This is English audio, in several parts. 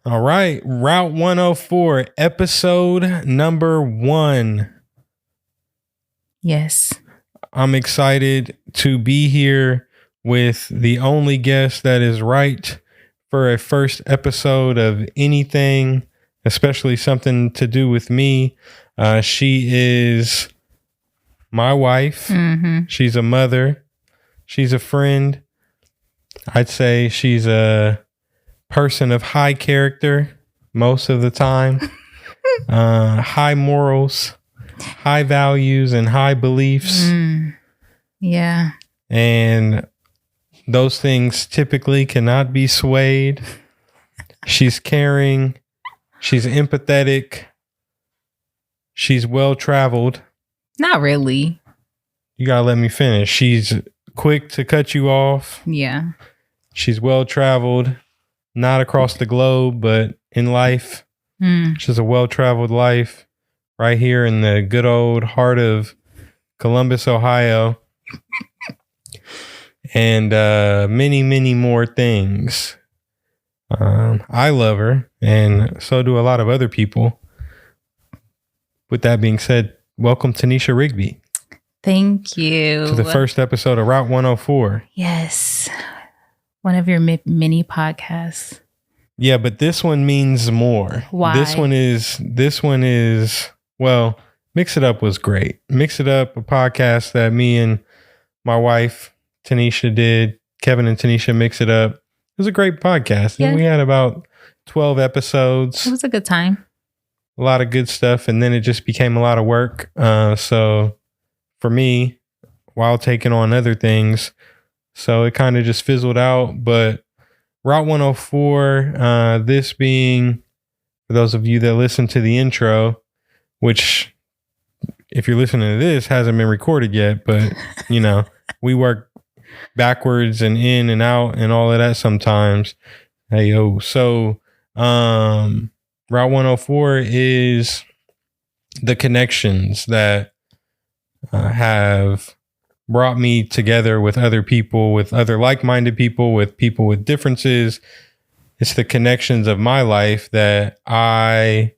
All right. Route 104, episode number 1. Yes. I'm excited to be here with the only guest that is right for a first episode of anything, especially something to do with me. She is my wife. Mm-hmm. She's a mother. She's a friend. I'd say she's a person of high character most of the time, high morals, high values, and high beliefs. Yeah. And those things typically cannot be swayed. She's caring. She's empathetic. She's well-traveled. Not really. You gotta let me finish. She's quick to cut you off. Yeah. She's well-traveled. Not across the globe, but in life. She's a well-traveled life right here in the good old heart of Columbus, Ohio. And many, many more things. I love her, and so do a lot of other people. With that being said, welcome Tenisha Rigby. Thank you. To the first episode of Route 104. Yes. One of your mini podcasts. Yeah, but this one means more. Why? This one is, well, Mix It Up was great. Mix It Up, a podcast that me and my wife, Tenisha, did. Kevin and Tenisha Mix It Up. It was a great podcast. Yeah. And we had about 12 episodes. It was a good time. A lot of good stuff. And then it just became a lot of work. So for me, while taking on other things, so it kind of just fizzled out. But Route 104, this being, for those of you that listen to the intro, which if you're listening to this, hasn't been recorded yet, but you know, we work backwards and in and out and all of that sometimes. Hey, yo. So Route 104 is the connections that have brought me together with other people, with other like-minded people, with people with differences. It's the connections of my life that I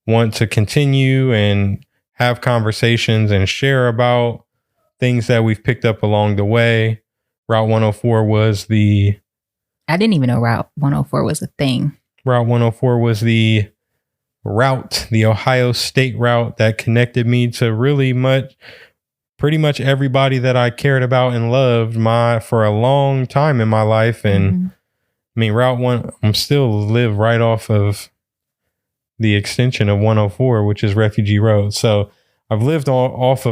want to continue and have conversations and share about things that we've picked up along the way. Route 104 was the... I didn't even know Route 104 was a thing. Route 104 was the route, the Ohio State route that connected me to pretty much everybody that I cared about and loved for a long time in my life. And I mean, Route 1, I'm still live right off of the extension of 104, which is Refugee Road. So I've lived on or off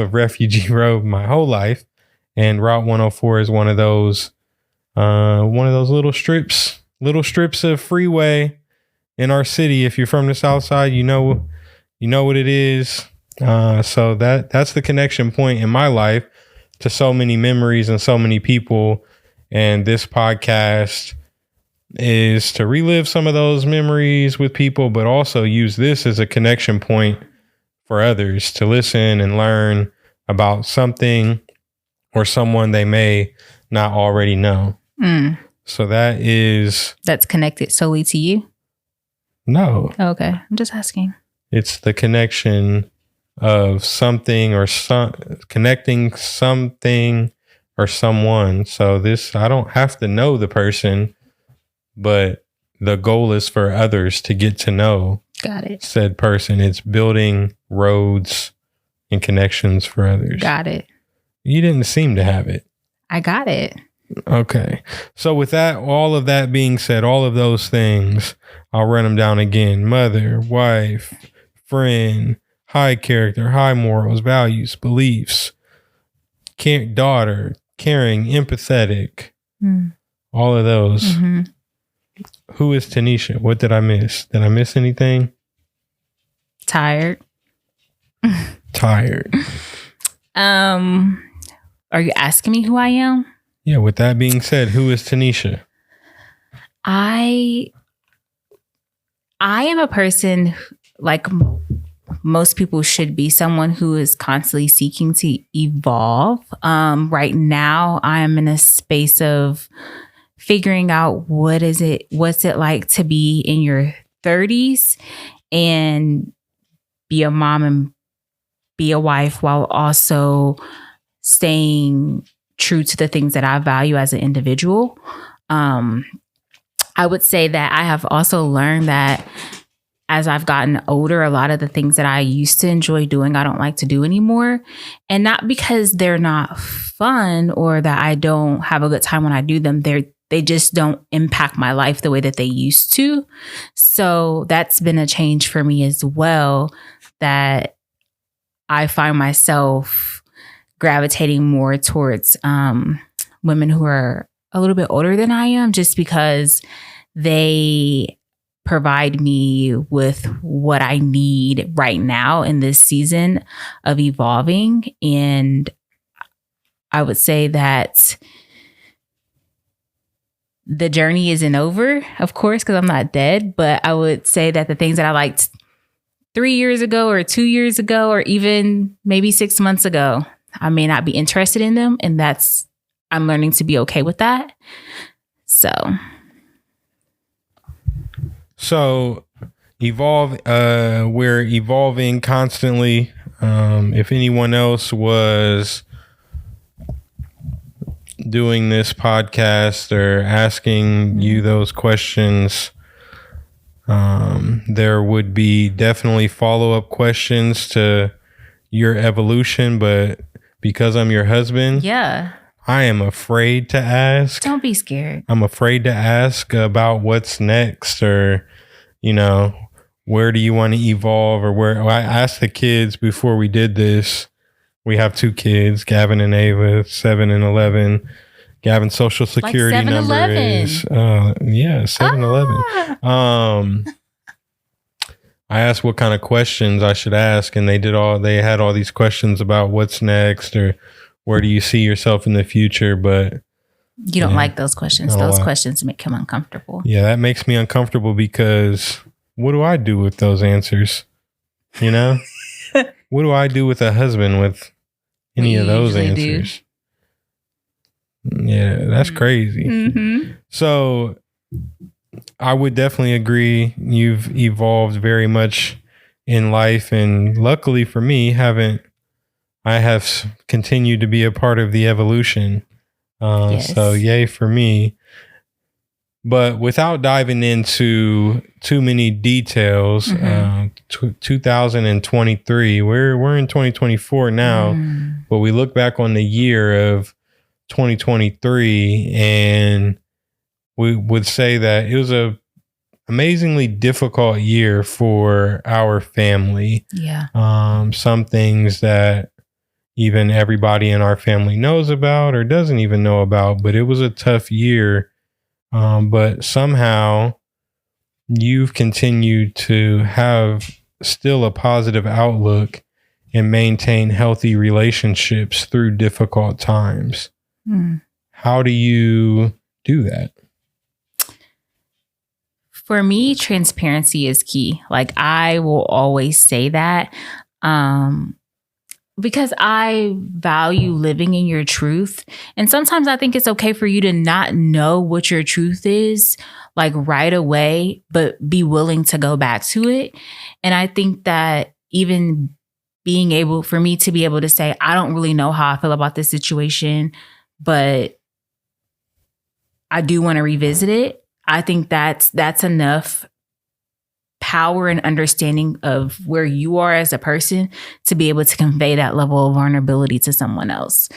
of Refugee Road my whole life. And Route 104 is one of those little strips of freeway in our city. If you're from the South Side, you know what it is. So that's the connection point in my life to so many memories and so many people. And this podcast is to relive some of those memories with people, but also use this as a connection point for others to listen and learn about something or someone they may not already know. So that's connected solely to you? No. Oh, okay. I'm just asking. It's the connection of something or connecting something or someone. So I don't have to know the person, but the goal is for others to get to know said person. It's building roads and connections for others. Got it. You didn't seem to have it. I got it. Okay. So with that, all of that being said, all of those things, I'll run them down again. Mother, wife, friend, high character, high morals, values, beliefs, daughter, caring, empathetic, all of those. Mm-hmm. Who is Tenisha? What did I miss? Did I miss anything? Tired. Tired. Are you asking me who I am? Yeah, with that being said, who is Tenisha? I am a person, like most people should be, someone who is constantly seeking to evolve. Right now, I am in a space of figuring out what's it like to be in your 30s and be a mom and be a wife while also staying true to the things that I value as an individual. I would say that I have also learned that as I've gotten older, a lot of the things that I used to enjoy doing, I don't like to do anymore. And not because they're not fun or that I don't have a good time when I do them. They just don't impact my life the way that they used to. So that's been a change for me as well, that I find myself gravitating more towards women who are a little bit older than I am, just because they provide me with what I need right now in this season of evolving. And I would say that the journey isn't over, of course, because I'm not dead. But I would say that the things that I liked 3 years ago or 2 years ago, or even maybe 6 months ago, I may not be interested in them. And I'm learning to be okay with that. So we're evolving constantly. If anyone else was doing this podcast or asking you those questions, there would be definitely follow-up questions to your evolution, but because I'm your husband, I am afraid to ask. Don't be scared. I'm afraid to ask about what's next, or, where do you want to evolve, or where. I asked the kids before we did this. We have 2 kids, Gavin and Ava, 7 and 11. Gavin's social security number is 7-Eleven. I asked what kind of questions I should ask, and they had all these questions about what's next, or where do you see yourself in the future? But you don't like those questions. Those questions make him uncomfortable. Yeah, that makes me uncomfortable, because what do I do with those answers? What do I do with a husband with any of those answers? Yeah, that's crazy. Mm-hmm. So I would definitely agree. You've evolved very much in life, and luckily for me, I have continued to be a part of the evolution. Yes. So yay for me. But without diving into too many details, 2023, we're in 2024 now, but we look back on the year of 2023, and we would say that it was a amazingly difficult year for our family. Yeah. Some things that even everybody in our family knows about or doesn't even know about, but it was a tough year. But somehow you've continued to have still a positive outlook and maintain healthy relationships through difficult times. How do you do that? For me, transparency is key. Like, I will always say that, because I value living in your truth. And sometimes I think it's okay for you to not know what your truth is, like, right away, but be willing to go back to it. And I think that even for me to be able to say, I don't really know how I feel about this situation, but I do want to revisit it. I think that's enough power and understanding of where you are as a person to be able to convey that level of vulnerability to someone else.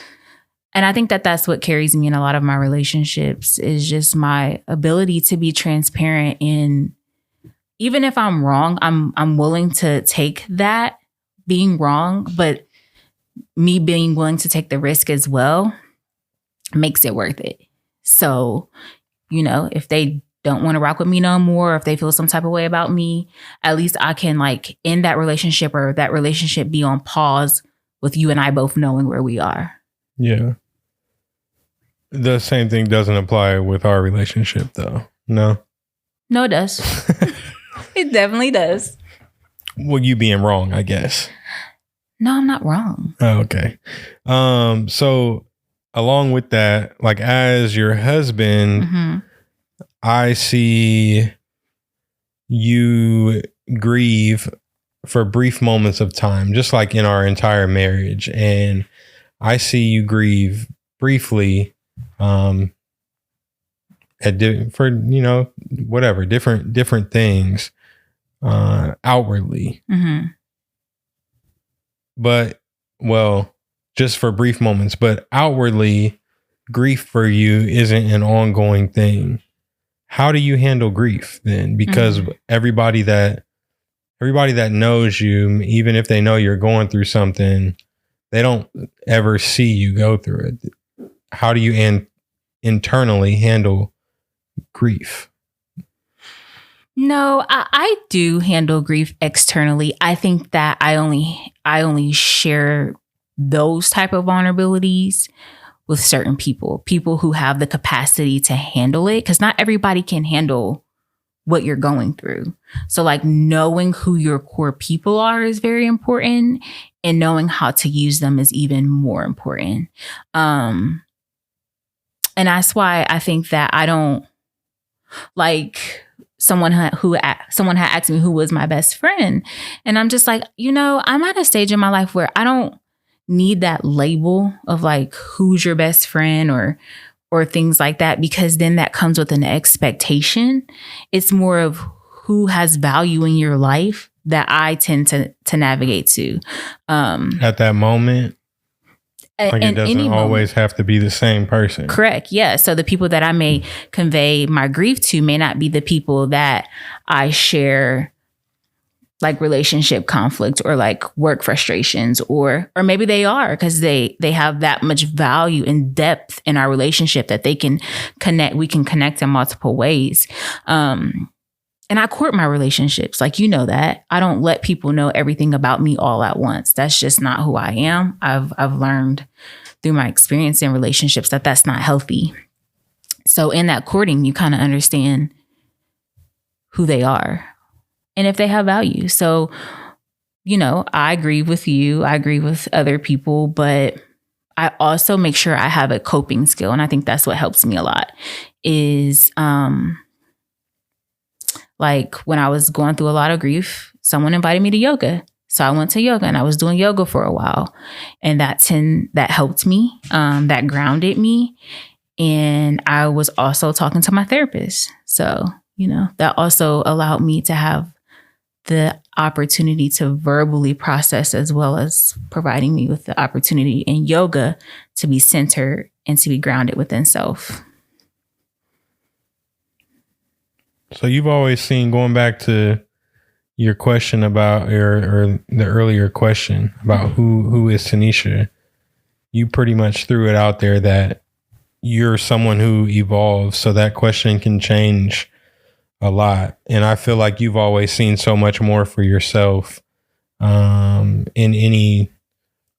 And I think that that's what carries me in a lot of my relationships, is just my ability to be transparent. And even if I'm wrong, I'm willing to take that being wrong, but me being willing to take the risk as well makes it worth it. So, if they don't want to rock with me no more, or if they feel some type of way about me, at least I can end that relationship, or that relationship be on pause with you and I both knowing where we are. Yeah. The same thing doesn't apply with our relationship, though. No? No, it does. It definitely does. Well, you being wrong, I guess. No, I'm not wrong. Oh, okay. So along with that, like as your husband, Mm-hmm. I see you grieve for brief moments of time, just like in our entire marriage. And I see you grieve briefly for, whatever, different things outwardly. Mm-hmm. But, well, just for brief moments, but outwardly, grief for you isn't an ongoing thing. How do you handle grief then? Because everybody that knows you, even if they know you're going through something, they don't ever see you go through it. How do you internally handle grief? No, I do handle grief externally. I think that I only share those type of vulnerabilities with certain people who have the capacity to handle it, because not everybody can handle what you're going through. So like knowing who your core people are is very important, and knowing how to use them is even more important. And that's why I think that I don't like someone had asked me who was my best friend. And I'm just like, I'm at a stage in my life where I don't need that label of like, who's your best friend or things like that, because then that comes with an expectation. It's more of who has value in your life that I tend to navigate to. At that moment? Like it doesn't always have to be the same person. Correct. Yeah. So the people that I may convey my grief to may not be the people that I share like relationship conflict or like work frustrations, or maybe they are, because they have that much value and depth in our relationship that we can connect in multiple ways. And I court my relationships. Like, that I don't let people know everything about me all at once. That's just not who I am. I've learned through my experience in relationships that that's not healthy. So in that courting, you kind of understand who they are and if they have value. So, I agree with you. I agree with other people, but I also make sure I have a coping skill. And I think that's what helps me a lot is, like when I was going through a lot of grief, someone invited me to yoga. So I went to yoga and I was doing yoga for a while, and that helped me, that grounded me. And I was also talking to my therapist. So, that also allowed me to have the opportunity to verbally process, as well as providing me with the opportunity in yoga to be centered and to be grounded within self. So you've always seen, going back to your question about, or the earlier question about who is Tenisha, you pretty much threw it out there that you're someone who evolves. So that question can change a lot. And I feel like you've always seen so much more for yourself in any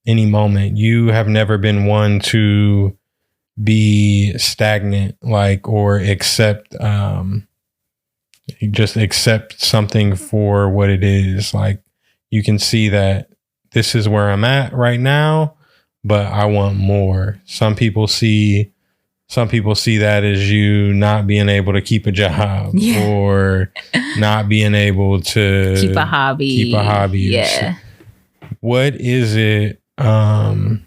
moment. You have never been one to be stagnant, or just accept something for what it is. Like, you can see that this is where I'm at right now, but I want more. Some people see that as you not being able to keep a job, or not being able to keep a hobby. Yeah. What is it? I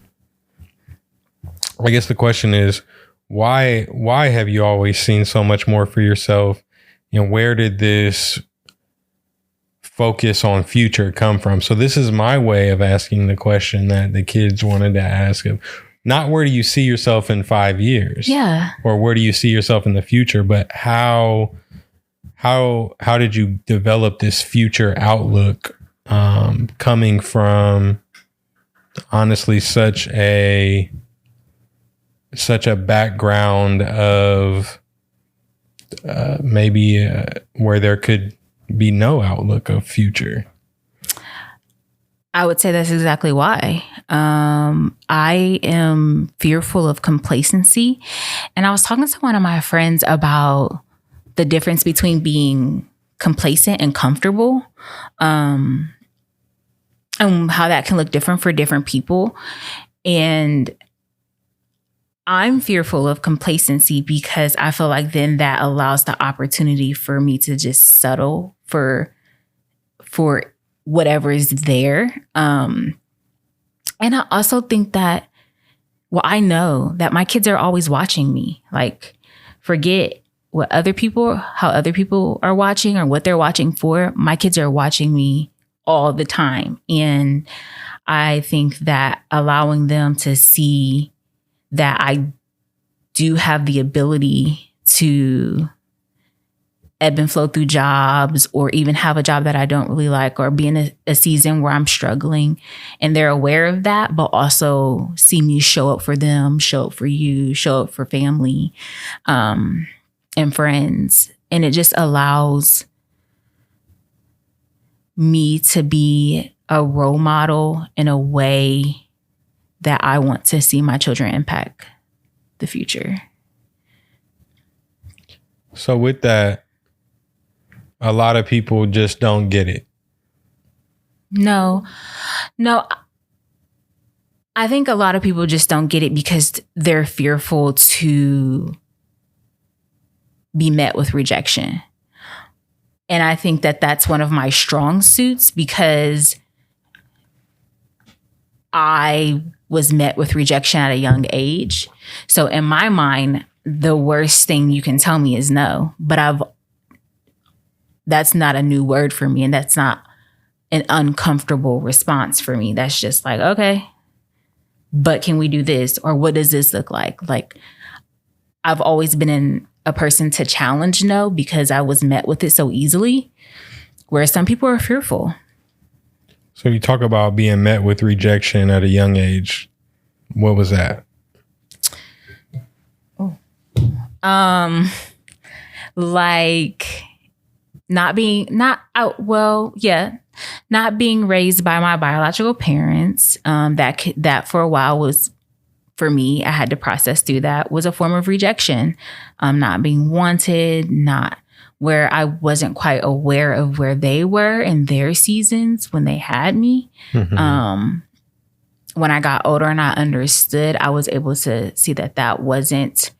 guess the question is, why have you always seen so much more for yourself? And where did this focus on future come from? So this is my way of asking the question that the kids wanted to ask of, not where do you see yourself in 5 years? Yeah. Or where do you see yourself in the future? But how did you develop this future outlook, coming from honestly such a background of maybe where there could be no outlook of future? I would say that's exactly why. I am fearful of complacency. And I was talking to one of my friends about the difference between being complacent and comfortable, and how that can look different for different people. And I'm fearful of complacency because I feel like then that allows the opportunity for me to just settle for whatever is there. And I also think that, well, I know that my kids are always watching me. Like, forget how other people are watching or what they're watching for. My kids are watching me all the time. And I think that allowing them to see that I do have the ability to ebb and flow through jobs, or even have a job that I don't really like, or be in a season where I'm struggling, and they're aware of that, but also see me show up for them, show up for you, show up for family, and friends. And it just allows me to be a role model in a way that I want to see my children impact the future. So with that, a lot of people just don't get it. No. I think a lot of people just don't get it because they're fearful to be met with rejection. And I think that that's one of my strong suits, because I was met with rejection at a young age. So in my mind, the worst thing you can tell me is no. But that's not a new word for me, and that's not an uncomfortable response for me. That's just like, okay, but can we do this? Or what does this look like? Like, I've always been a person to challenge no, because I was met with it so easily, whereas some people are fearful. So you talk about being met with rejection at a young age. What was that? Like not being raised by my biological parents. That for a while was, for me, I had to process through that, was a form of rejection. Not being wanted, not where I wasn't quite aware of where they were in their seasons when they had me. Mm-hmm. When I got older and I understood, I was able to see that wasn't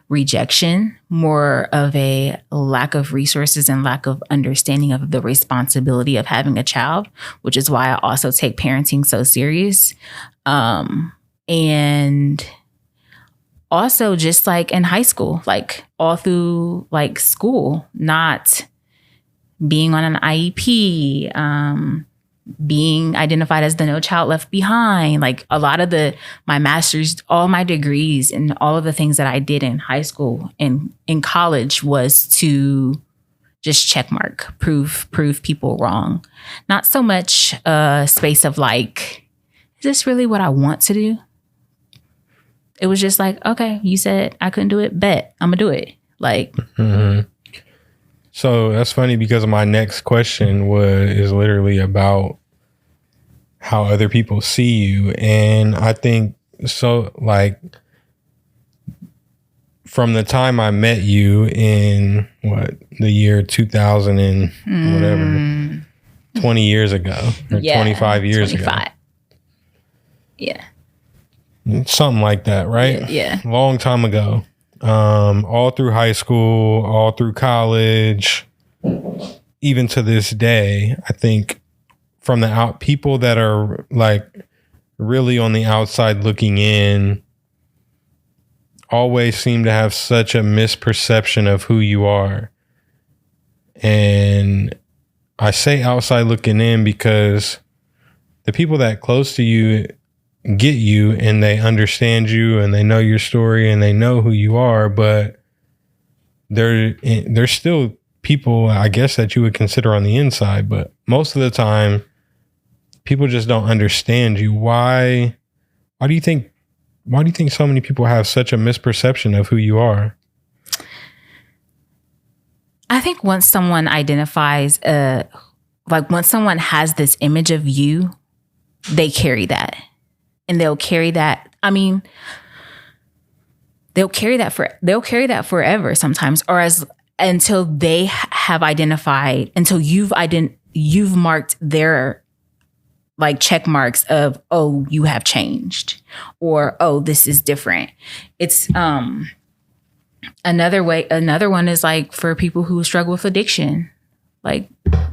rejection, more of a lack of resources and lack of understanding of the responsibility of having a child, which is why I also take parenting so serious. And also just like in high school, like all through like school, not being on an IEP, being identified as the No Child Left Behind, like a lot of my master's, all my degrees and all of the things that I did in high school and in college was to just checkmark, prove people wrong. Not so much a space of like, is this really what I want to do? It was just like, okay, you said I couldn't do it, bet I'm gonna do it. Like, mm-hmm. So that's funny because my next question is literally about how other people see you. And I think so, like, from the time I met you in the year 2000 and whatever, 20 years ago or 25 years 25. Ago. Yeah. Something like that, right? Yeah. Long time ago. All through high school, all through college, even to this day, I think from the people that are like really on the outside looking in always seem to have such a misperception of who you are. And I say outside looking in because the people that close to you get you and they understand you and they know your story and they know who you are, but there's still people, I guess, that you would consider on the inside, but most of the time people just don't understand you. Why do you think so many people have such a misperception of who you are? I think once someone identifies, once someone has this image of you, they carry that. And they'll carry that. I mean, they'll carry that forever sometimes, or until they have identified, until you've marked their like check marks of, oh, you have changed, or, oh, this is different. It's another one is like for people who struggle with addiction. Like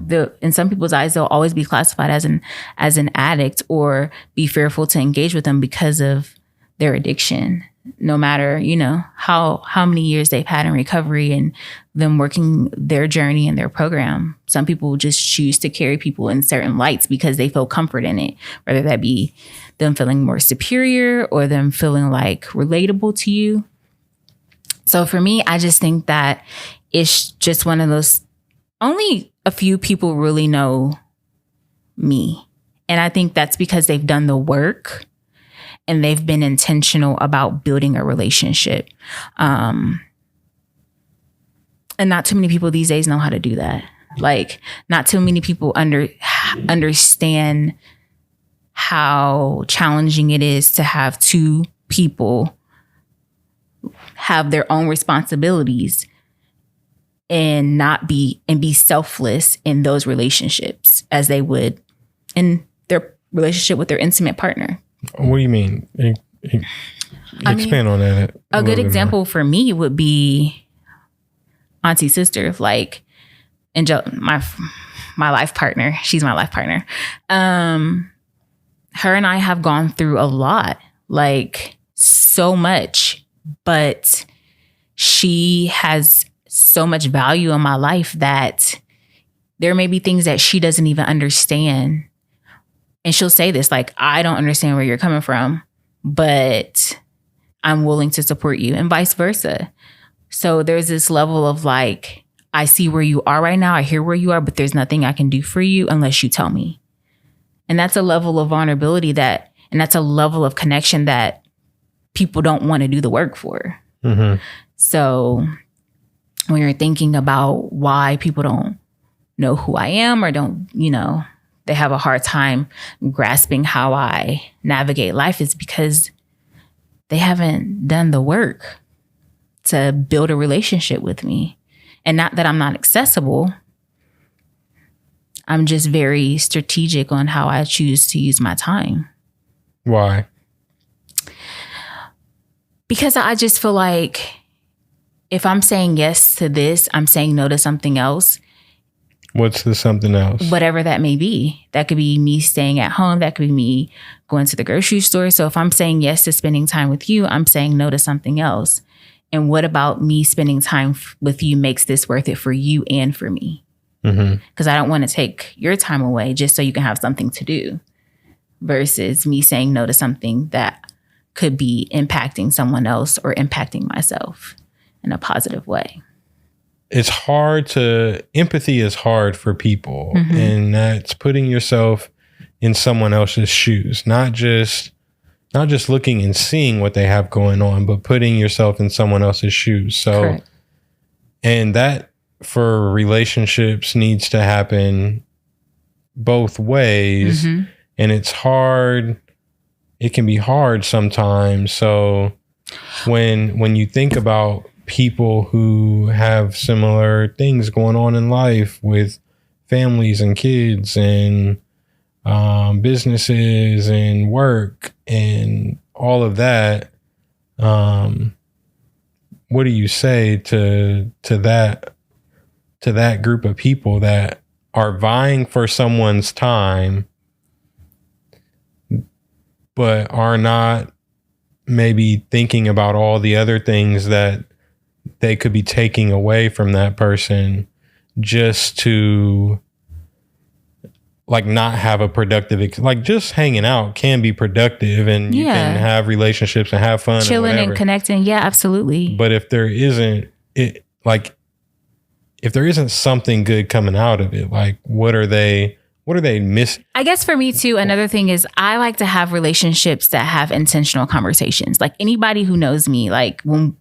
in some people's eyes, they'll always be classified as an addict or be fearful to engage with them because of their addiction, no matter, how many years they've had in recovery and them working their journey and their program. Some people just choose to carry people in certain lights because they feel comfort in it, whether that be them feeling more superior or them feeling like relatable to you. So for me, I just think that it's just one of those, only a few people really know me. And I think that's because they've done the work and they've been intentional about building a relationship. And not too many people these days know how to do that. Like, not too many people understand how challenging it is to have two people have their own responsibilities and be selfless in those relationships as they would in their relationship with their intimate partner. What do you mean? Expand on that. A good example for me would be Auntie's sister, like Angel, my life partner. She's my life partner. Her and I have gone through a lot, like so much, but she has so much value in my life that there may be things that she doesn't even understand. And she'll say this, like, I don't understand where you're coming from, but I'm willing to support you, and vice versa. So there's this level of like, I see where you are right now. I hear where you are, but there's nothing I can do for you unless you tell me. And that's a level of vulnerability and that's a level of connection that people don't want to do the work for. Mm-hmm. So when you're thinking about why people don't know who I am or don't, they have a hard time grasping how I navigate life, is because they haven't done the work to build a relationship with me. And not that I'm not accessible. I'm just very strategic on how I choose to use my time. Why? Because I just feel like if I'm saying yes to this, I'm saying no to something else. What's the something else? Whatever that may be. That could be me staying at home. That could be me going to the grocery store. So if I'm saying yes to spending time with you, I'm saying no to something else. And what about me spending time with you makes this worth it for you and for me? Because I don't want to take your time away just so you can have something to do, versus me saying no to something that could be impacting someone else or impacting myself in a positive way. Empathy is hard for people. And that's putting yourself in someone else's shoes, not just looking and seeing what they have going on, but putting yourself in someone else's shoes. So, correct. And that for relationships needs to happen both ways. And it's hard. It can be hard sometimes. So when you think about people who have similar things going on in life with families and kids and businesses and work and all of that, what do you say to that group of people that are vying for someone's time but are not maybe thinking about all the other things that they could be taking away from that person just to like not have a productive, like just hanging out can be productive and you can have relationships and have fun, chilling and connecting. Yeah, absolutely. But if there isn't something good coming out of it, like what are they missing? I guess for me too, another thing is I like to have relationships that have intentional conversations. Like anybody who knows me, like when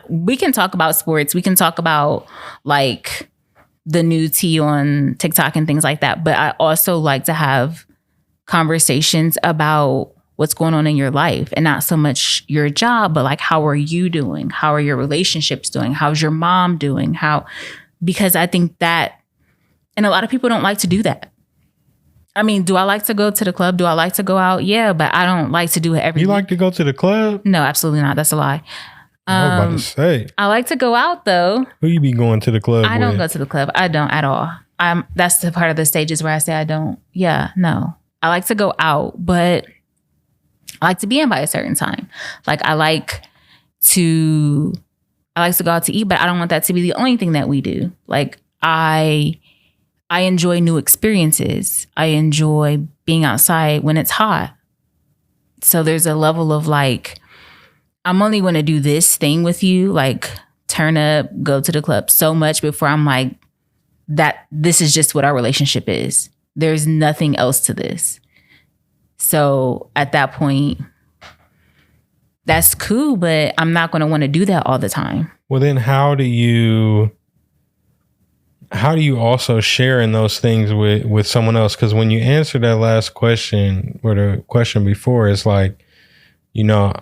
we can talk about sports, we can talk about like the new tea on TikTok and things like that. But I also like to have conversations about what's going on in your life and not so much your job, but like, how are you doing? How are your relationships doing? How's your mom doing? Because I think that, and a lot of people don't like to do that. I mean, do I like to go to the club? Do I like to go out? Yeah, but I don't like to do it every You week. like to go to the club? No, absolutely not. That's a lie. I was about to say. I like to go out though. Who you be going to the club with? I don't go to the club. I don't at all. That's the part of the stages where I say I don't. Yeah, no. I like to go out, but I like to be in by a certain time. Like I like to go out to eat, but I don't want that to be the only thing that we do. Like I enjoy new experiences. I enjoy being outside when it's hot. So there's a level of like, I'm only going to do this thing with you, like turn up, go to the club so much before I'm like, that this is just what our relationship is. There's nothing else to this. So at that point, that's cool, but I'm not going to want to do that all the time. Well, then how do you also share in those things with someone else? Because when you answer that last question or the question before, it's like, you know,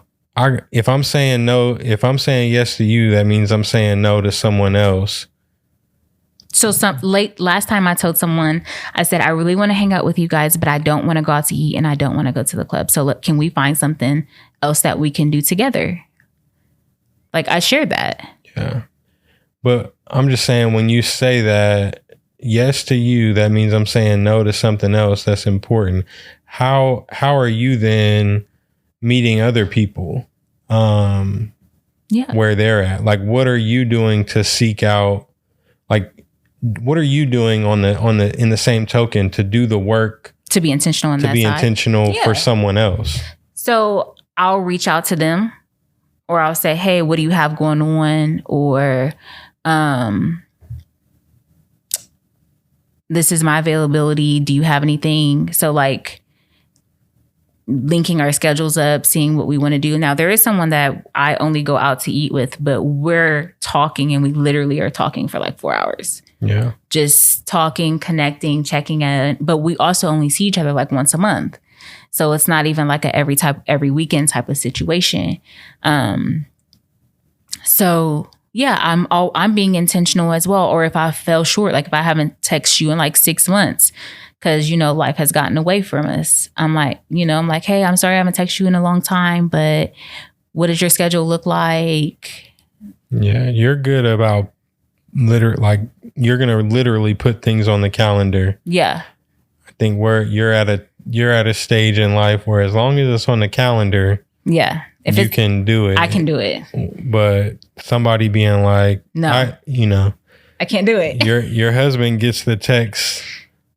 if I'm saying yes to you, that means I'm saying no to someone else. So last time I told someone, I said, I really want to hang out with you guys, but I don't want to go out to eat and I don't want to go to the club. So look, can we find something else that we can do together? Like I shared that. Yeah. But I'm just saying, when you say that yes to you, that means I'm saying no to something else that's important. How are you then meeting other people? Where they're at? Like, what are you doing to seek out? Like, what are you doing in the same token to do the work to be intentional on that side? To be intentional for someone else. So I'll reach out to them, or I'll say, hey, what do you have going on? Or this is my availability. Do you have anything? So like linking our schedules up, seeing what we want to do. Now there is someone that I only go out to eat with, but we're talking and we literally are talking for like 4 hours. Yeah. Just talking, connecting, checking in. But we also only see each other like once a month. So it's not even like a every weekend type of situation. So yeah, I'm being intentional as well. Or if I fell short, like if I haven't texted you in like 6 months, because, you know, life has gotten away from us. I'm like, hey, I'm sorry I haven't texted you in a long time, but what does your schedule look like? Yeah, you're good about you're going to literally put things on the calendar. Yeah. I think you're at a stage in life where as long as it's on the calendar, yeah, if you can do it. I can do it. But somebody being like, no, I can't do it. Your husband gets the text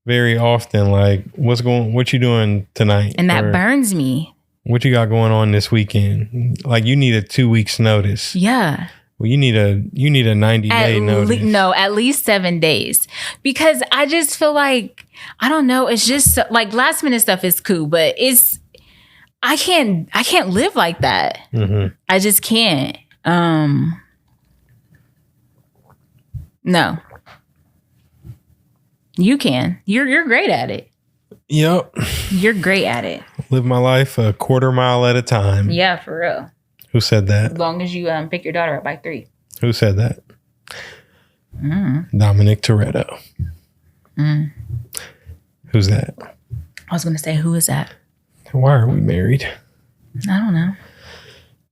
very often, like, what you doing tonight? And that burns me. What you got going on this weekend? Like, you need a 2 weeks notice. Yeah. Well, you need a 90-day notice. No, at least 7 days. Because I just feel like, I don't know, it's just like last minute stuff is cool, but I can't live like that. Mm-hmm. I just can't. No. You can. You're great at it. Yep. You're great at it. Live my life a quarter mile at a time. Yeah, for real. Who said that? As long as you pick your daughter up by 3. Who said that? Dominic Toretto. Who's that? I was going to say, who is that? Why are we married? I don't know.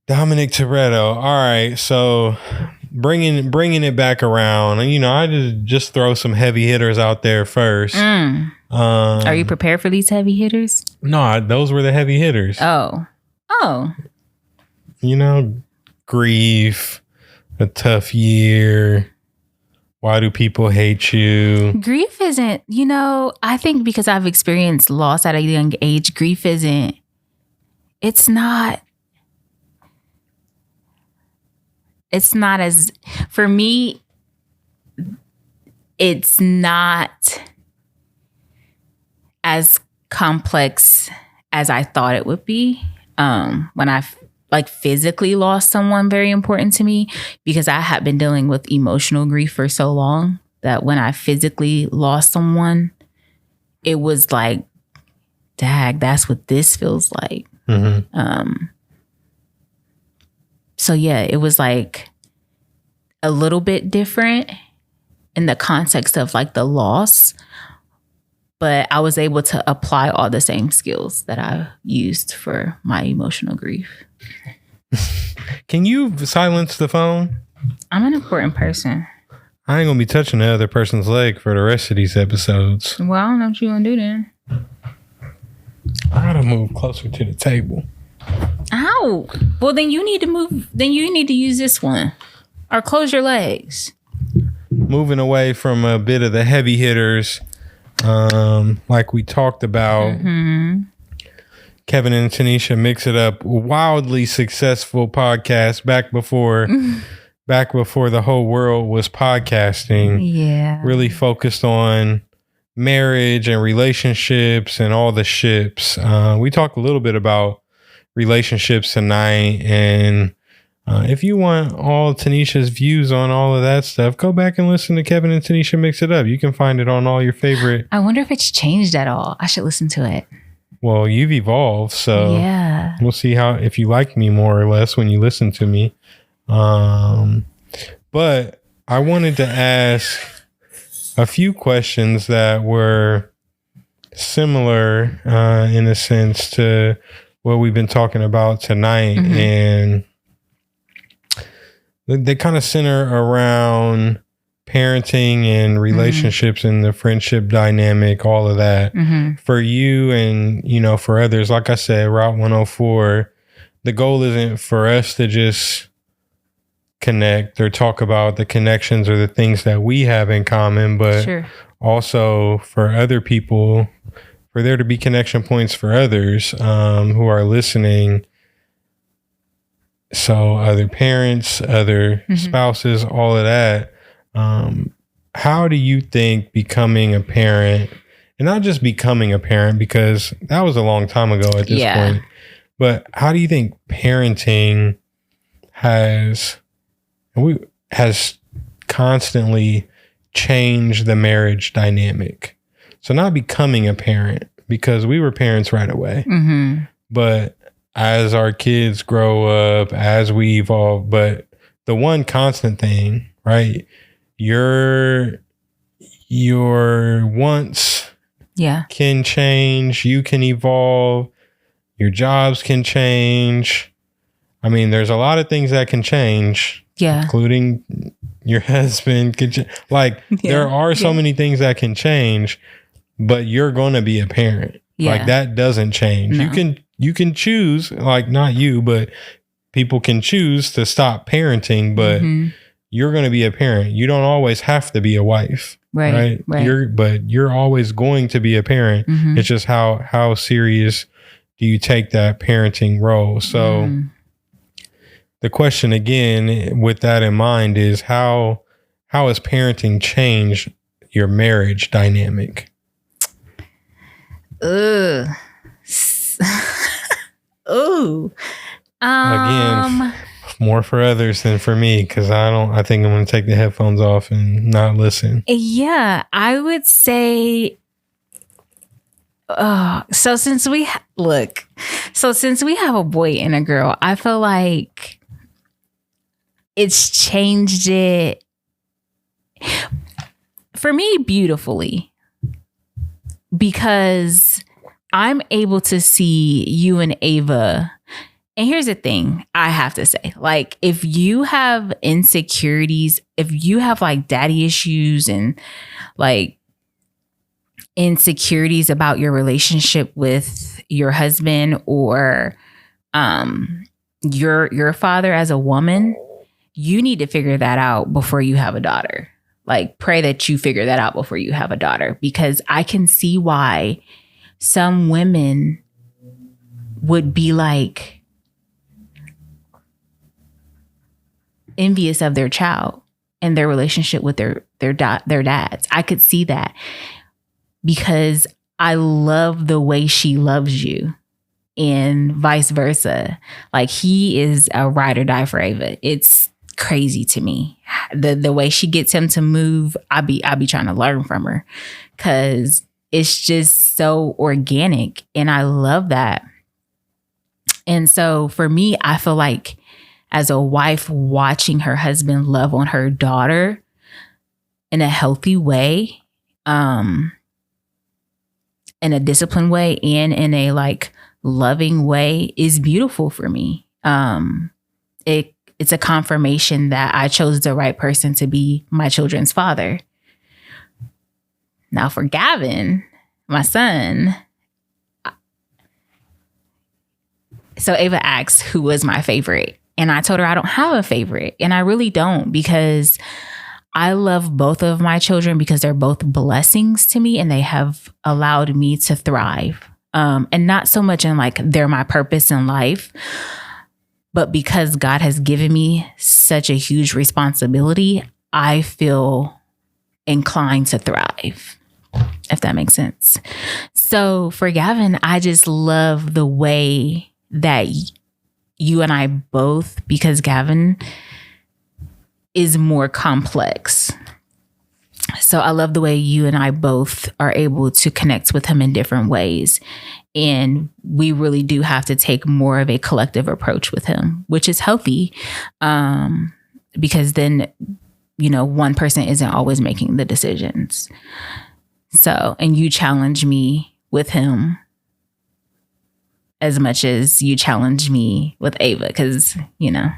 Dominic Toretto. All right, so bringing it back around. You know, I just throw some heavy hitters out there first. Are you prepared for these heavy hitters? No, those were the heavy hitters. Oh. You know, grief, a tough year. Why do people hate you? Grief isn't, I think because I've experienced loss at a young age, grief isn't, it's not as, for me, it's not as complex as I thought it would be. When I physically lost someone very important to me, because I had been dealing with emotional grief for so long that when I physically lost someone, it was like, dag, that's what this feels like. Mm-hmm. So yeah, it was like a little bit different in the context of like the loss, but I was able to apply all the same skills that I used for my emotional grief. Can you silence the phone? I'm an important person. I ain't gonna be touching the other person's leg for the rest of these episodes. Well, I don't know what you gonna do then. I gotta move closer to the table. Ow! Well, then you need to move. Then you need to use this one, or close your legs. Moving away from a bit of the heavy hitters, like we talked about. Mm-hmm. Kevin and Tenisha Mix It Up, wildly successful podcast back before the whole world was podcasting. Yeah, really focused on marriage and relationships and all the ships. We talked a little bit about relationships tonight, and if you want all Tenisha's views on all of that stuff, go back and listen to Kevin and Tenisha Mix It Up. You can find it on all your favorite. I wonder if it's changed at all. I should listen to it. Well, you've evolved, so yeah, we'll see if you like me more or less when you listen to me. But I wanted to ask a few questions that were similar in a sense to what we've been talking about tonight. Mm-hmm. And they kind of center around parenting and relationships and the friendship dynamic, all of that. Mm-hmm. For you and, for others, like I said, Route 104, the goal isn't for us to just connect or talk about the connections or the things that we have in common, but also for other people, for there to be connection points for others who are listening. So other parents, other spouses, all of that. How do you think becoming a parent, and not just becoming a parent, because that was a long time ago at this point, but how do you think parenting has constantly changed the marriage dynamic? So not becoming a parent, because we were parents right away, but as our kids grow up, as we evolve, but the one constant thing, right? Your wants can change. You can evolve. Your jobs can change. I mean, there's a lot of things that can change, including your husband. There are so many things that can change, but you're going to be a parent. Like that doesn't change. No. You can choose, like not you, but people can choose to stop parenting, but you're going to be a parent. You don't always have to be a wife, right? You're always going to be a parent. It's just how serious do you take that parenting role? So the question again, with that in mind, is how has parenting changed your marriage dynamic? Again, more for others than for me, because I think I'm going to take the headphones off and not listen. Yeah, I would say, so since we have a boy and a girl, I feel like it's changed it for me beautifully, because I'm able to see you and Ava. And here's the thing I have to say, like, if you have insecurities, if you have like daddy issues and like insecurities about your relationship with your husband or your father as a woman, you need to figure that out before you have a daughter. Like, pray that you figure that out before you have a daughter, because I can see why some women would be like envious of their child and their relationship with their dads. I could see that, because I love the way she loves you and vice versa. Like, he is a ride or die for Ava. It's crazy to me. The way she gets him to move, I be trying to learn from her, because it's just so organic, and I love that. And so for me, I feel like as a wife, watching her husband love on her daughter in a healthy way, in a disciplined way and in a like loving way is beautiful for me. It's a confirmation that I chose the right person to be my children's father. Now for Gavin, my son, so Ava asked who was my favorite. And I told her I don't have a favorite. And I really don't, because I love both of my children because they're both blessings to me and they have allowed me to thrive. And not so much in like they're my purpose in life, but because God has given me such a huge responsibility, I feel inclined to thrive, if that makes sense. So for Gavin, I just love the way that you and I both, because Gavin is more complex. So I love the way you and I both are able to connect with him in different ways. And we really do have to take more of a collective approach with him, which is healthy. Because then, you know, one person isn't always making the decisions. So, and you challenge me with him as much as you challenge me with Ava, because, you know,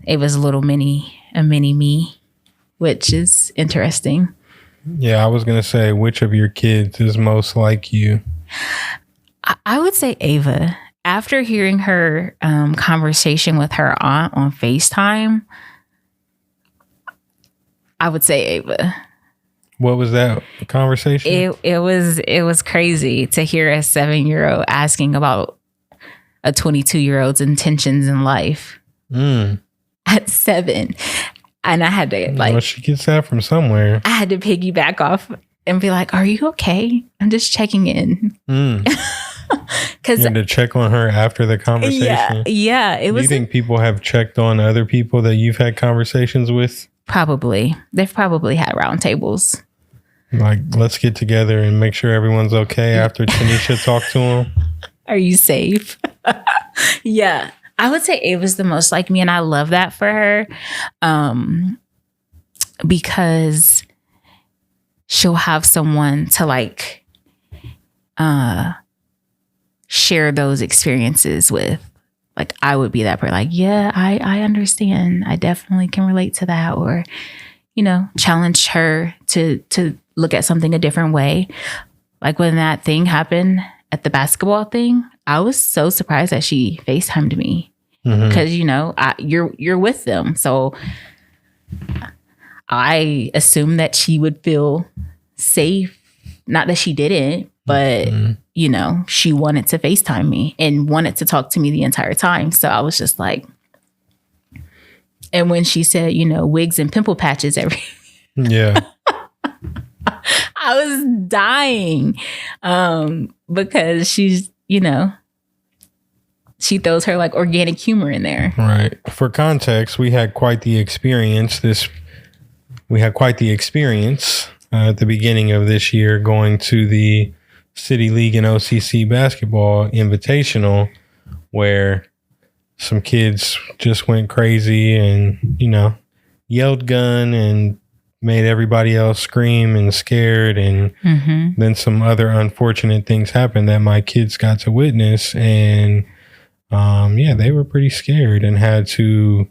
Ava's a mini me, which is interesting. Yeah, I was going to say, which of your kids is most like you? I would say Ava. After hearing her conversation with her aunt on FaceTime, I would say Ava. What was that conversation? It was crazy to hear a 7-year-old asking about a 22-year-old's intentions in life at 7. And I had to well, she gets that from somewhere. I had to piggyback off and be like, "Are you okay? I'm just checking in." Because you had to check on her after the conversation. Yeah. Do you think people have checked on other people that you've had conversations with? Probably. They've probably had round tables. Like, let's get together and make sure everyone's okay after Tenisha talked to him. Are you safe? Yeah. I would say Ava's the most like me, and I love that for her. Because she'll have someone to like share those experiences with. Like, I would be that person, like, yeah, I understand. I definitely can relate to that. Or, you know, challenge her to look at something a different way. Like when that thing happened at the basketball thing, I was so surprised that she FaceTimed me because, you know, you're with them. So I assumed that she would feel safe. Not that she didn't, but, you know, she wanted to FaceTime me and wanted to talk to me the entire time. So I was just like, and when she said, you know, wigs and pimple patches every. Yeah. I was dying because she's, you know, she throws her like organic humor in there. Right. For context, we had quite the experience at the beginning of this year going to the City League and OCC basketball invitational where some kids just went crazy and, you know, yelled gun and made everybody else scream and scared. And then some other unfortunate things happened that my kids got to witness. And they were pretty scared and had to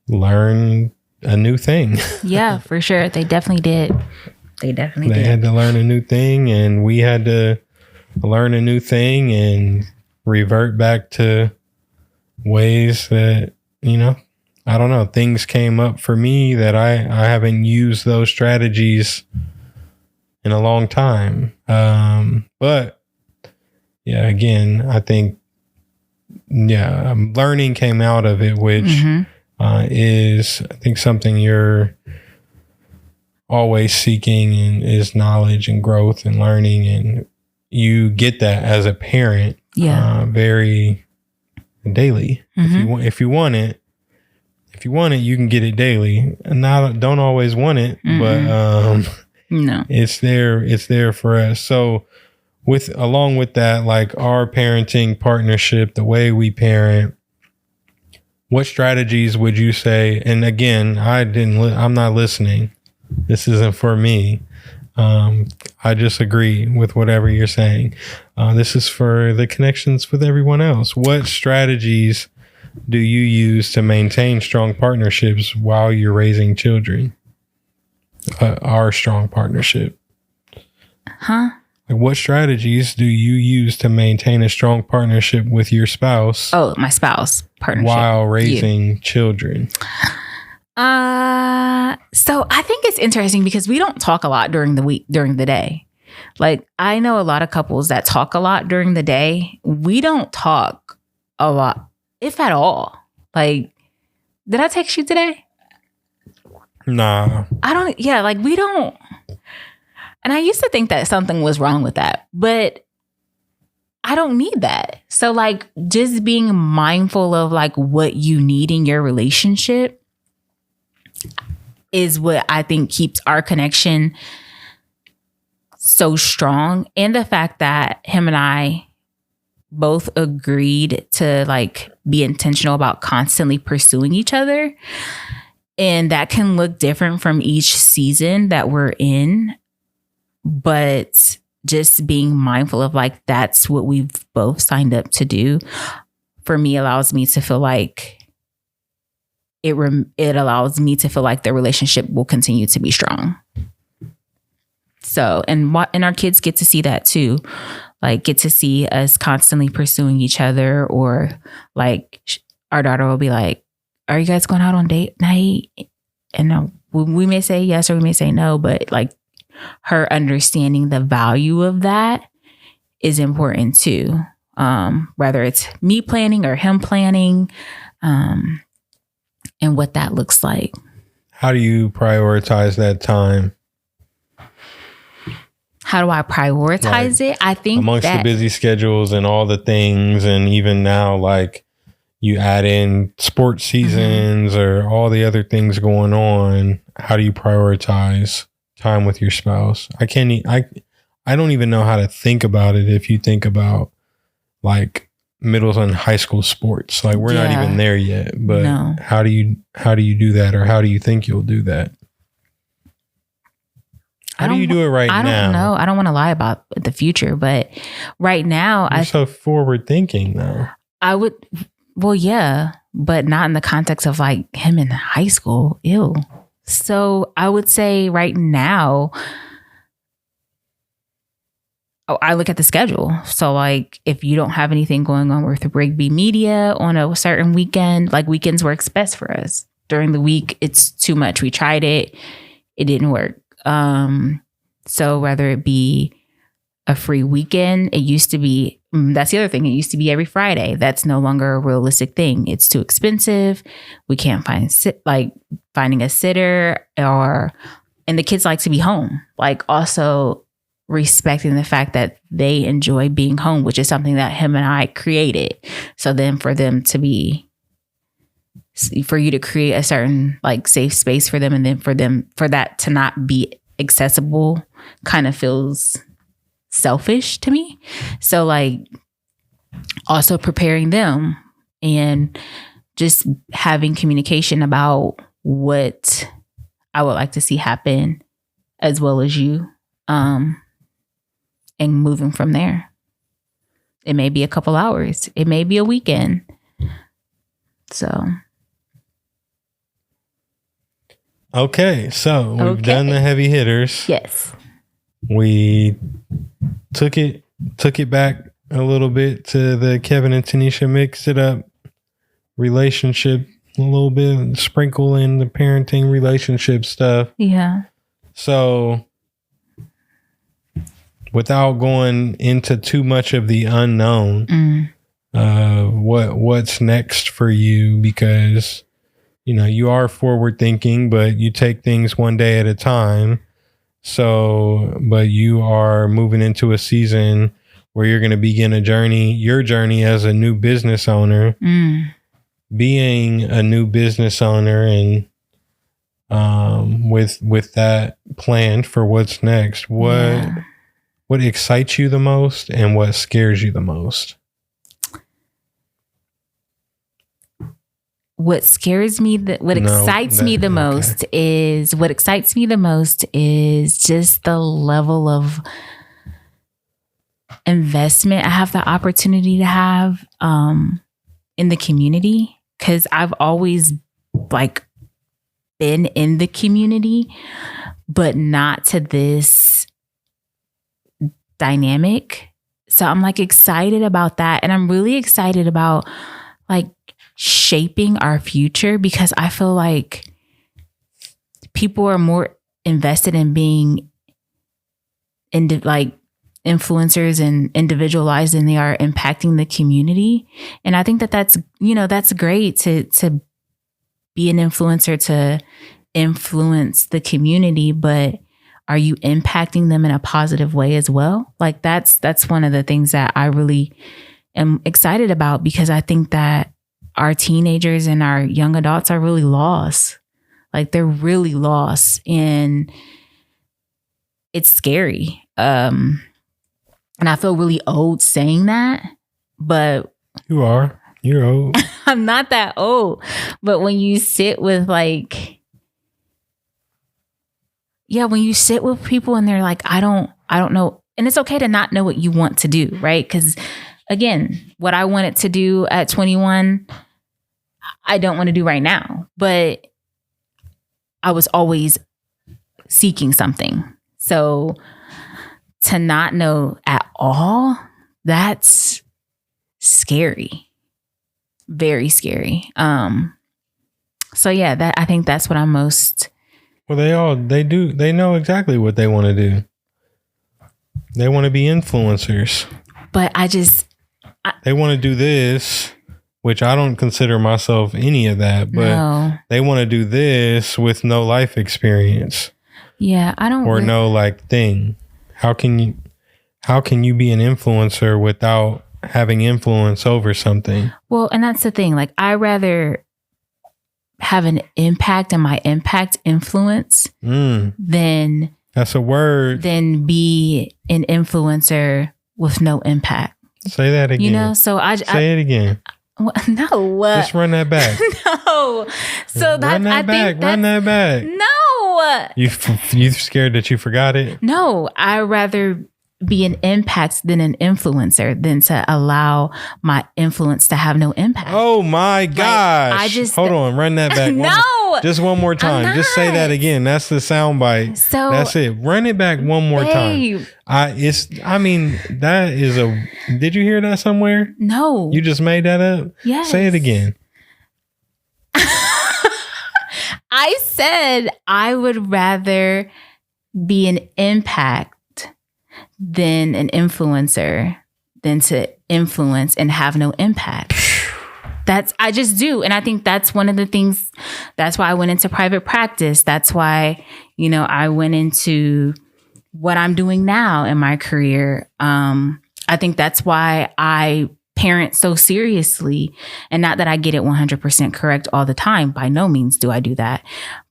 learn a new thing. Yeah, for sure. They definitely did. They had to learn a new thing, and we had to learn a new thing and revert back to ways that, you know, I don't know, things came up for me that I haven't used those strategies in a long time. But yeah, again, I think, learning came out of it, which is, I think, something you're always seeking, and is knowledge and growth and learning. And you get that as a parent, very daily. If you want it, you can get it daily. And don't always want it, but no, it's there for us. So along with that, like our parenting partnership, the way we parent, what strategies would you say? And again, I'm not listening. This isn't for me. I just agree with whatever you're saying. This is for the connections with everyone else. What strategies do you use to maintain strong partnerships while you're raising children? Our strong partnership. Huh? Like, what strategies do you use to maintain a strong partnership with your spouse? Oh, my spouse partnership. While raising children. So I think it's interesting because we don't talk a lot during the day. Like, I know a lot of couples that talk a lot during the day. We don't talk a lot, if at all. Like, did I text you today? Nah. We don't. And I used to think that something was wrong with that, but I don't need that. So, like, just being mindful of like what you need in your relationship is what I think keeps our connection so strong. And the fact that him and I both agreed to like be intentional about constantly pursuing each other. And that can look different from each season that we're in. But just being mindful of like, that's what we've both signed up to do, for me, allows me to feel like it allows me to feel like the relationship will continue to be strong. So, and our kids get to see that too, like get to see us constantly pursuing each other, or like our daughter will be like, are you guys going out on date night? And we may say yes or we may say no, but like her understanding the value of that is important too. Whether it's me planning or him planning, and what that looks like. How do you prioritize that time? How do I prioritize it? I think amongst the busy schedules and all the things, and even now, like you add in sports seasons or all the other things going on. How do you prioritize time with your spouse? I don't even know how to think about it. If you think about like middle and high school sports, like we're not even there yet, but no. How do you do that, or how do you think you'll do that? How do you do it now? I don't know. I don't want to lie about the future, but right now, you're so forward thinking though. I would, well, yeah, but not in the context of like him in high school. Ew. So I would say right now, I look at the schedule. So like if you don't have anything going on with Rigby Media on a certain weekend, like weekends works best for us. During the week, it's too much. We tried it. It didn't work. So whether it be a free weekend, it used to be, that's the other thing. It used to be every Friday. That's no longer a realistic thing. It's too expensive. We can't finding a sitter, and the kids like to be home. Like also respecting the fact that they enjoy being home, which is something that him and I created. So then for you to create a certain like safe space for them, and then for that to not be accessible kind of feels selfish to me. So like also preparing them and just having communication about what I would like to see happen, as well as you, and moving from there. It may be a couple hours. It may be a weekend. So. Okay. So we've done the heavy hitters. Yes. We took it back a little bit to the Kevin and Tenisha, mixed it up, relationship a little bit, sprinkle in the parenting relationship stuff. Yeah. So without going into too much of the unknown, what's next for you? Because, you know, you are forward thinking, but you take things one day at a time. So, but you are moving into a season where you're going to begin your journey as a new business owner, being a new business owner, and with that planned for what's next. What excites you the most, and what scares you the most? what scares me, what excites me the most is just the level of investment I have the opportunity to have in the community, because I've always like been in the community, but not to this dynamic. So I'm like excited about that, and I'm really excited about like shaping our future, because I feel like people are more invested in being like influencers and individualized than they are impacting the community. And I think that that's great to be an influencer, to influence the community, but are you impacting them in a positive way as well? Like that's one of the things that I really am excited about, because I think that our teenagers and our young adults are really lost. Like they're really lost, and it's scary. And I feel really old saying that, but you're old. I'm not that old. But when you sit with when you sit with people and they're like, I don't know. And it's okay to not know what you want to do, right? Because again, what I wanted to do at 21, I don't want to do right now. But I was always seeking something. So to not know at all, that's scary. Very scary. So yeah, I think that's what I'm most. Well, they know exactly what they want to do. They want to be influencers. But they want to do this, which I don't consider myself any of that, but they want to do this with no life experience. Yeah, I don't. Or no like thing. How can you be an influencer without having influence over something? Well, and that's the thing. Like, I rather have an impact and my impact influence than that's a word. Than be an influencer with no impact. Say that again. You know, so say it again. No. Just run that back. No. So run that back. No. You scared that you forgot it? No, I rather be an impact than an influencer than to allow my influence to have no impact. Oh my gosh. Hold on, run that back. Just one more time. Just say that again. That's the sound bite. So that's it. Run it back one more time. Did you hear that somewhere? No. You just made that up? Yes. Say it again. I said I would rather be an impact than an influencer than to influence and have no impact. I just do. And I think that's one of the things, that's why I went into private practice. That's why, I went into what I'm doing now in my career. I think that's why I parent so seriously, and not that I get it 100% correct all the time. By no means do I do that,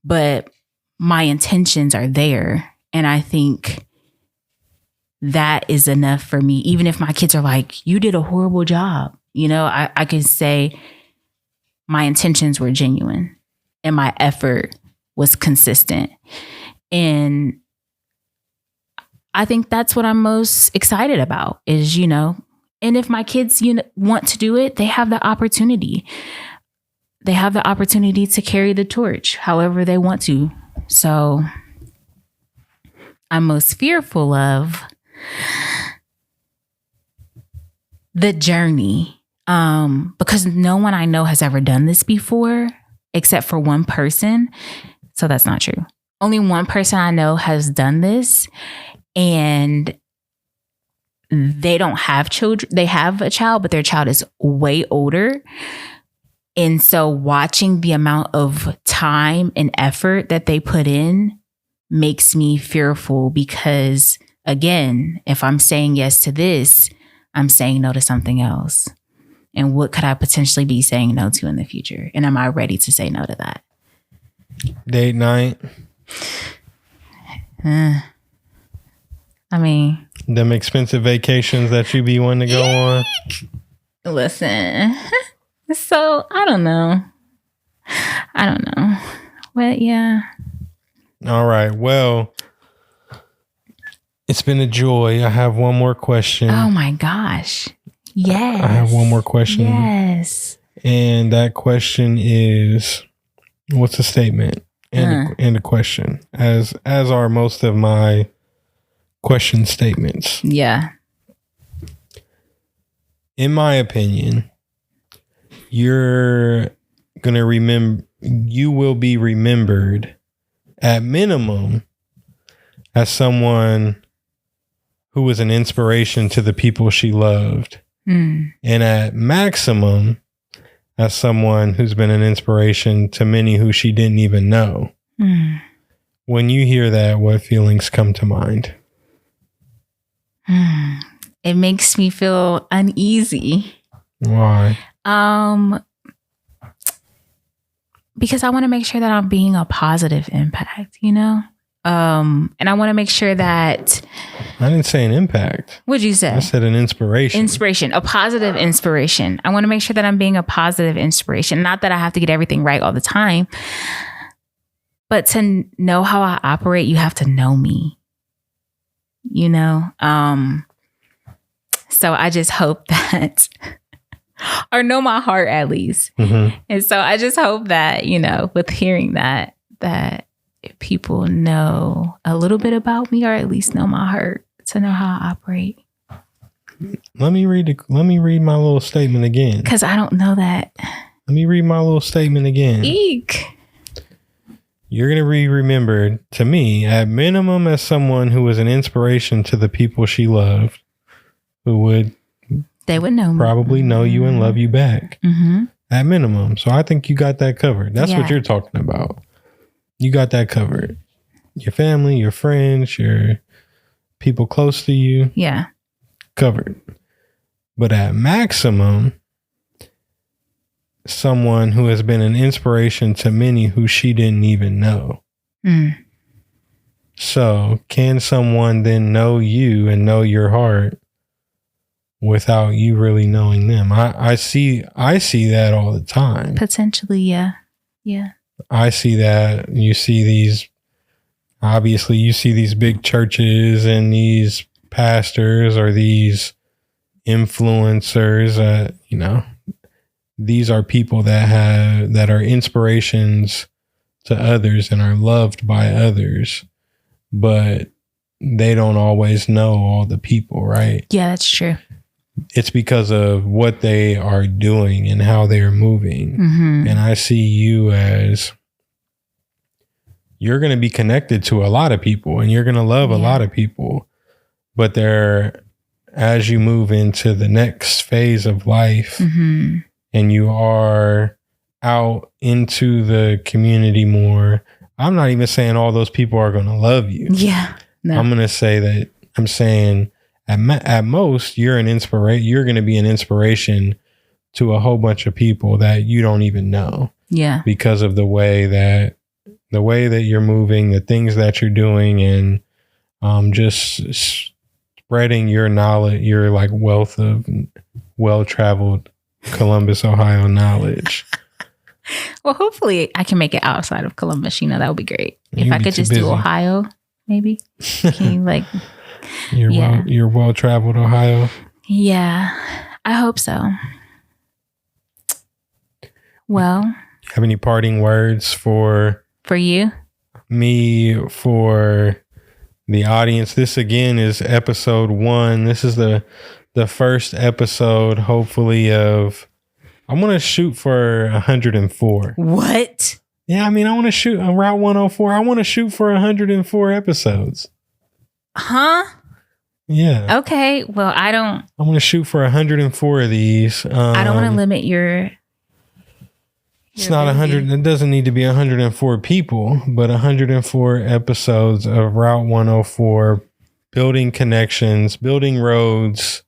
but my intentions are there. And I think that is enough for me. Even if my kids are like, you did a horrible job, I can say my intentions were genuine and my effort was consistent. And I think that's what I'm most excited about is, and if my kids, want to do it, they have the opportunity. They have the opportunity to carry the torch however they want to. So I'm most fearful of the journey, because no one I know has ever done this before except for one person. So that's not true. Only one person I know has done this, and they don't have children. They have a child, but their child is way older. And so watching the amount of time and effort that they put in makes me fearful, because again, if I'm saying yes to this, I'm saying no to something else. And what could I potentially be saying no to in the future? And am I ready to say no to that? Date night. Them expensive vacations that you be wanting to go on. Listen, so I don't know. I don't know. But yeah. All right. Well, it's been a joy. I have one more question. Oh my gosh. Yes. I have one more question. Yes. And that question is, what's a statement and a question? As are most of my question statements. Yeah. In my opinion, you will be remembered at minimum as someone who was an inspiration to the people she loved. And at maximum as someone who's been an inspiration to many who she didn't even know. When you hear that, what feelings come to mind? It makes me feel uneasy. Why? Because I want to make sure that I'm being a positive impact, you know? And I want to make sure that... I didn't say an impact. What'd you say? I said an inspiration. Inspiration, a positive inspiration. I want to make sure that I'm being a positive inspiration. Not that I have to get everything right all the time, but to know how I operate, you have to know me, you know? So I just hope that, or know my heart at least. And so I just hope that, you know, with hearing that people know a little bit about me, or at least know my heart, to know how I operate. Let me read my little statement again. Because I don't know that. Let me read my little statement again. Eek. You're going to be remembered to me at minimum as someone who was an inspiration to the people she loved, they would know me. Probably know you and love you back at minimum. So I think you got that covered. That's what you're talking about. You got that covered. Your family, your friends, your people close to you. Yeah. Covered. But at maximum, someone who has been an inspiration to many who she didn't even know. So can someone then know you and know your heart without you really knowing them? I see that all the time. Potentially, yeah. Yeah. I see that. You see these big churches and these pastors or these influencers, you know, these are people that are inspirations to others and are loved by others, but they don't always know all the people, right? Yeah, that's true. It's because of what they are doing and how they're moving. And I see you as, you're going to be connected to a lot of people and you're going to love a lot of people, but as you move into the next phase of life and you are out into the community more, I'm not even saying all those people are going to love you. Yeah. No. I'm going to say that I'm saying at most, you're going to be an inspiration to a whole bunch of people that you don't even know. Yeah. Because of the way that you're moving, the things that you're doing, and just spreading your knowledge, your like wealth of well-traveled Columbus, Ohio knowledge. Well, hopefully I can make it outside of Columbus. You know, that would be great. If I could just do Ohio, maybe. Can you like... You're well-traveled, Ohio. Yeah, I hope so. Well, have any parting words for you, me, for the audience? This again is episode 1. This is the first episode, hopefully, of. I'm gonna shoot for 104. What? Yeah, I mean, I want to shoot on Route 104. I want to shoot for 104 episodes. Huh? Yeah. Okay. Well, I'm going to shoot for 104 of these. I don't want to limit your. It's not 100. It doesn't need to be 104 people, but 104 episodes of Route 104, building connections, building roads,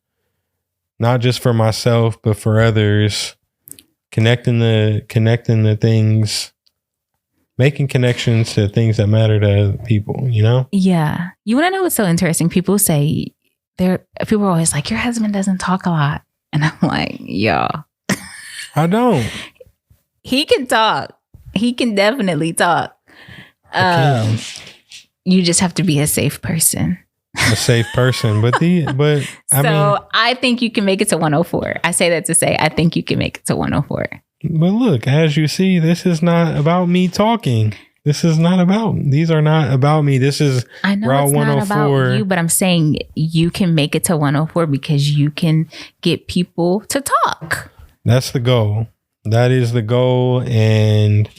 not just for myself, but for others, connecting the things. Making connections to things that matter to people, you know? Yeah. You want to know what's so interesting? People are always like, your husband doesn't talk a lot. And I'm like, yeah. I don't. He can talk. He can definitely talk. You just have to be a safe person. A safe person. But I think you can make it to 104. I say that to say I think you can make it to 104. But look, as you see, this is not about me talking. These are not about me. This is I know Route it's 104. not about you, but I'm saying you can make it to 104 because you can get people to talk. That's the goal. That is the goal. And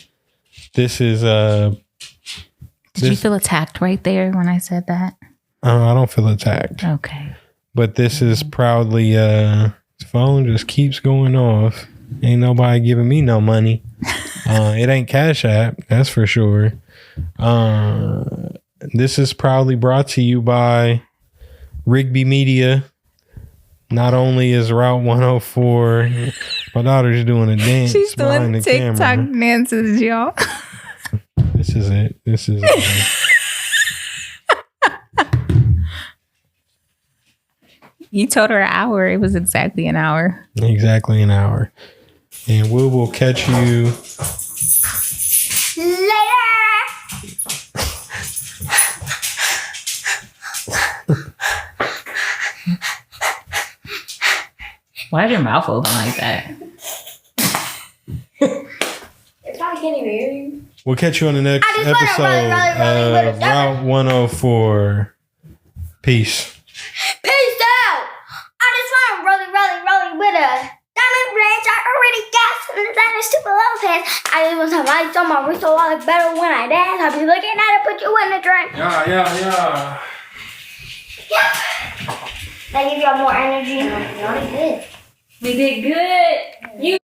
this is Did you feel attacked right there when I said that? I don't feel attacked. Okay. But this is proudly phone just keeps going off. Ain't nobody giving me no money. It ain't Cash App, that's for sure. This is proudly brought to you by Rigby Media. Not only is Route 104, my daughter's doing a dance. She's doing the TikTok camera. dances, y'all. This is it. You told her an hour. It was exactly an hour. Exactly an hour. And we will catch you later. Why is your mouth open like that? It's not getting weird. We'll catch you on the next episode of Route 104. Peace. Peace out. I just want to really with a diamond range. I already got some of the diamond stupid little pants. I just want some lights on my wrist so I look better when I dance. I'll be looking at it, put you in the drink. Yeah. That give y'all more energy. No, we did. We did good. You